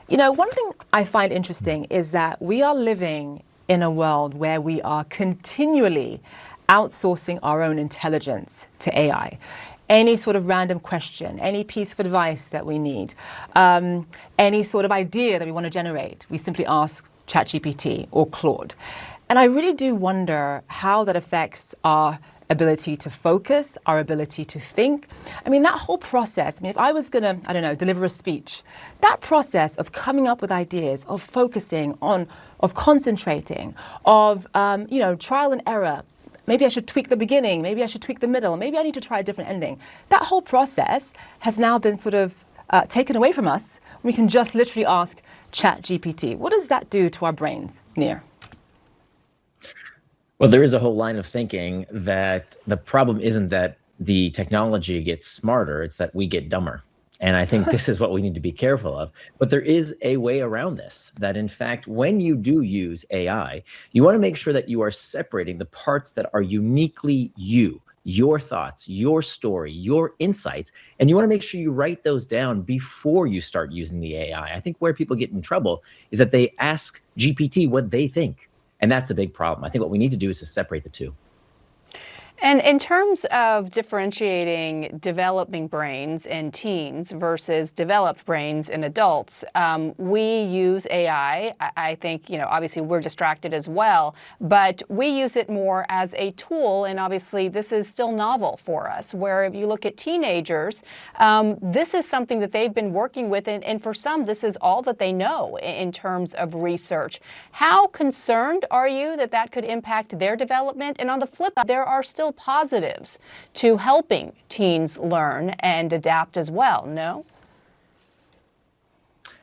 One thing I find interesting is that we are living in a world where we are continually outsourcing our own intelligence to AI. Any sort of random question, any piece of advice that we need, any sort of idea that we want to generate, we simply ask Chat GPT or Claude. And I really do wonder how that affects our ability to focus, our ability to think. That whole process, if I was gonna, deliver a speech, that process of coming up with ideas, of focusing on, of concentrating, of, trial and error, maybe I should tweak the beginning, maybe I should tweak the middle, maybe I need to try a different ending. That whole process has now been sort of taken away from us. We can just literally ask Chat GPT. What does that do to our brains, Nir? Well, there is a whole line of thinking that the problem isn't that the technology gets smarter, it's that we get dumber. And I think this is what we need to be careful of. But there is a way around this, that in fact, when you do use AI, you want to make sure that you are separating the parts that are uniquely you, your thoughts, your story, your insights, and you want to make sure you write those down before you start using the AI. I think where people get in trouble is that they ask GPT what they think. And that's a big problem. I think what we need to do is to separate the two. And in terms of differentiating developing brains in teens versus developed brains in adults, we use AI. I think, obviously we're distracted as well, but we use it more as a tool. And obviously this is still novel for us, where if you look at teenagers, this is something that they've been working with. And for some, this is all that they know in terms of research. How concerned are you that that could impact their development? And on the flip side, there are still positives to helping teens learn and adapt as well, no?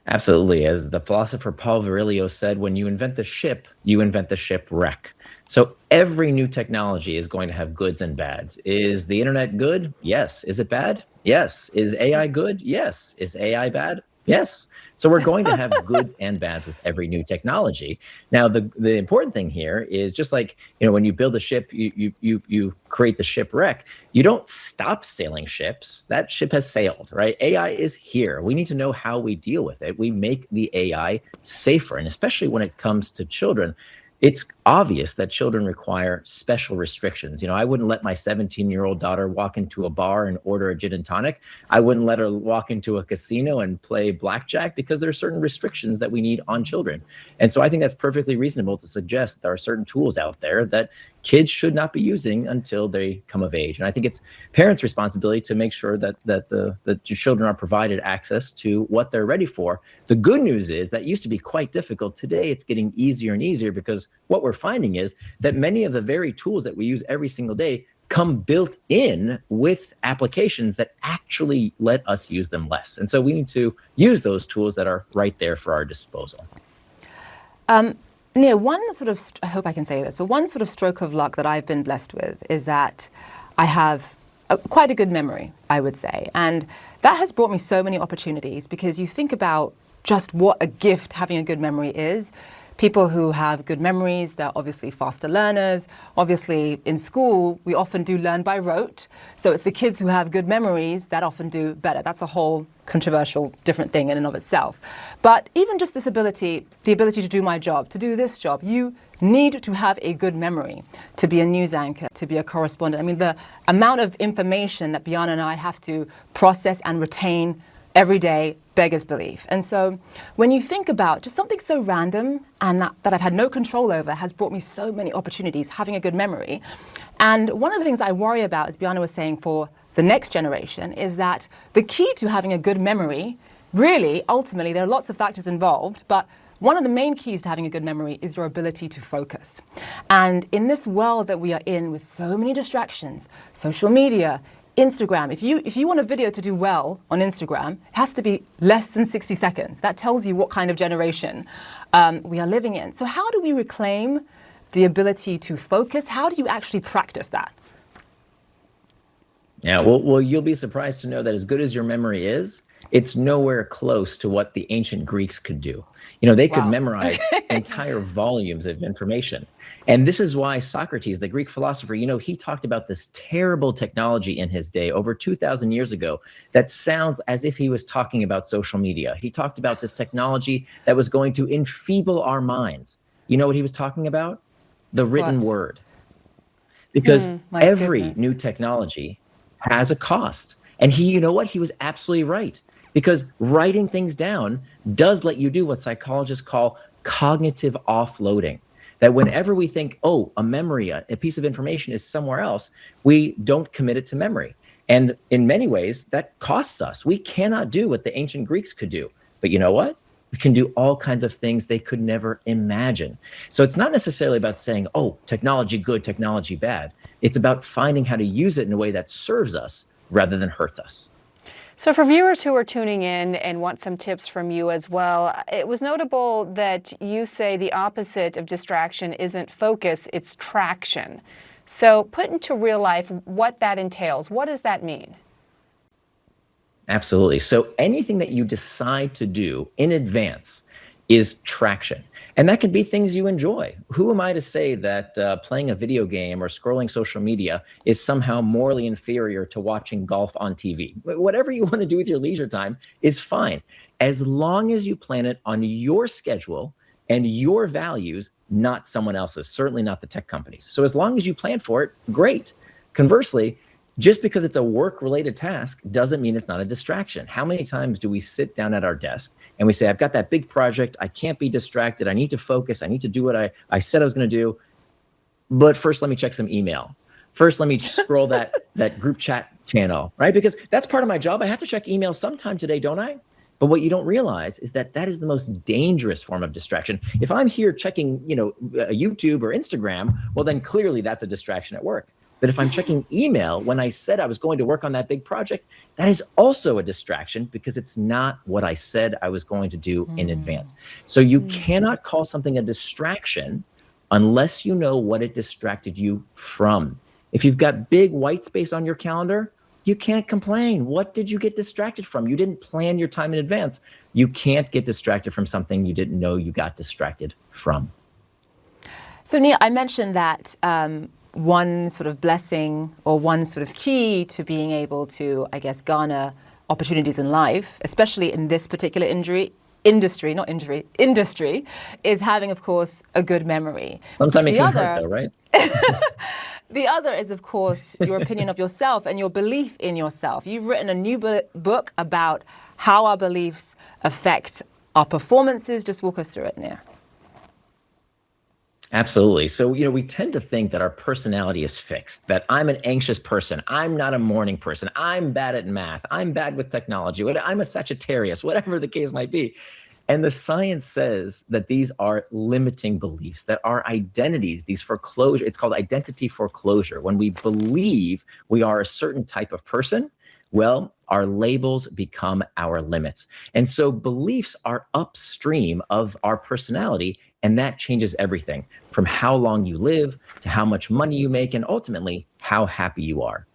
Absolutely. As the philosopher Paul Virilio said, when you invent the ship, you invent the shipwreck. So every new technology is going to have goods and bads. Is the internet good? Yes. Is it bad? Yes. Is AI good? Yes. Is AI bad? Yes. So we're going to have goods and bads with every new technology. Now, the important thing here is just like, when you build a ship, you create the shipwreck. You don't stop sailing ships. That ship has sailed, right? AI is here. We need to know how we deal with it. We make the AI safer. And especially when it comes to children, it's obvious that children require special restrictions. I wouldn't let my 17-year-old daughter walk into a bar and order a gin and tonic. I wouldn't let her walk into a casino and play blackjack because there are certain restrictions that we need on children. And so I think that's perfectly reasonable to suggest that there are certain tools out there that kids should not be using until they come of age. And I think it's parents' responsibility to make sure that the children are provided access to what they're ready for. The good news is that used to be quite difficult. Today, it's getting easier and easier because what we're finding is that many of the very tools that we use every single day come built in with applications that actually let us use them less. And so we need to use those tools that are right there for our disposal. One sort of, I hope I can say this, but one sort of stroke of luck that I've been blessed with is that I have quite a good memory, I would say. And that has brought me so many opportunities because you think about just what a gift having a good memory is. People who have good memories, they're obviously faster learners. Obviously, in school, we often do learn by rote. So it's the kids who have good memories that often do better. That's a whole controversial, different thing in and of itself. But even just this ability, the ability to do my job, to do this job, you need to have a good memory to be a news anchor, to be a correspondent. The amount of information that Biana and I have to process and retain every day beggars belief. And so when you think about just something so random and that I've had no control over has brought me so many opportunities, having a good memory. And one of the things I worry about, as Biana was saying, for the next generation is that the key to having a good memory, really, ultimately, there are lots of factors involved, but one of the main keys to having a good memory is your ability to focus. And in this world that we are in with so many distractions, social media, Instagram, if you want a video to do well on Instagram, it has to be less than 60 seconds. That tells you what kind of generation we are living in. So how do we reclaim the ability to focus? How do you actually practice that? Yeah, well, you'll be surprised to know that as good as your memory is, it's nowhere close to what the ancient Greeks could do. You know, they could Wow. memorize entire volumes of information. And this is why Socrates, the Greek philosopher, you know, he talked about this terrible technology in his day over 2,000 years ago that sounds as if he was talking about social media. He talked about this technology that was going to enfeeble our minds. You know what he was talking about? The written What? word. Because My every goodness. new technology has a cost. And he, you know what? He was absolutely right. Because writing things down does let you do what psychologists call cognitive offloading. That whenever we think, oh, a memory, a piece of information is somewhere else, we don't commit it to memory. And in many ways, that costs us. We cannot do what the ancient Greeks could do. But you know what? We can do all kinds of things they could never imagine. So it's not necessarily about saying, oh, technology good, technology bad. It's about finding how to use it in a way that serves us rather than hurts us. So for viewers who are tuning in and want some tips from you as well, it was notable that you say the opposite of distraction isn't focus, it's traction. So put into real life what that entails. What does that mean? Absolutely. So anything that you decide to do in advance is traction. And that can be things you enjoy. Who am I to say that playing a video game or scrolling social media is somehow morally inferior to watching golf on TV? Whatever you want to do with your leisure time is fine, as long as you plan it on your schedule and your values, not someone else's, certainly not the tech companies. So as long as you plan for it, great. Conversely, just because it's a work-related task doesn't mean it's not a distraction. How many times do we sit down at our desk and we say, I've got that big project, I can't be distracted, I need to focus, I need to do what I said I was going to do, but first let me check some email. First, let me scroll that group chat channel, right? Because that's part of my job. I have to check email sometime today, don't I? But what you don't realize is that that is the most dangerous form of distraction. If I'm here checking, YouTube or Instagram, well, then clearly that's a distraction at work. But if I'm checking email when I said I was going to work on that big project, that is also a distraction because it's not what I said I was going to do in advance. So you cannot call something a distraction unless you know what it distracted you from. If you've got big white space on your calendar, you can't complain. What did you get distracted from? You didn't plan your time in advance. You can't get distracted from something you didn't know you got distracted from. So Nir, I mentioned that one sort of blessing or one sort of key to being able to, I guess, garner opportunities in life, especially in this particular industry, is having, of course, a good memory. Sometimes it can hurt though, right? The other is, of course, your opinion of yourself and your belief in yourself. You've written a new book about how our beliefs affect our performances. Just walk us through it, Nir. Absolutely. So, we tend to think that our personality is fixed, that I'm an anxious person. I'm not a morning person. I'm bad at math. I'm bad with technology. I'm a Sagittarius, whatever the case might be. And the science says that these are limiting beliefs, that our identities, these foreclosure, it's called identity foreclosure. When we believe we are a certain type of person, well, our labels become our limits. And so beliefs are upstream of our personality, and that changes everything from how long you live to how much money you make and ultimately how happy you are.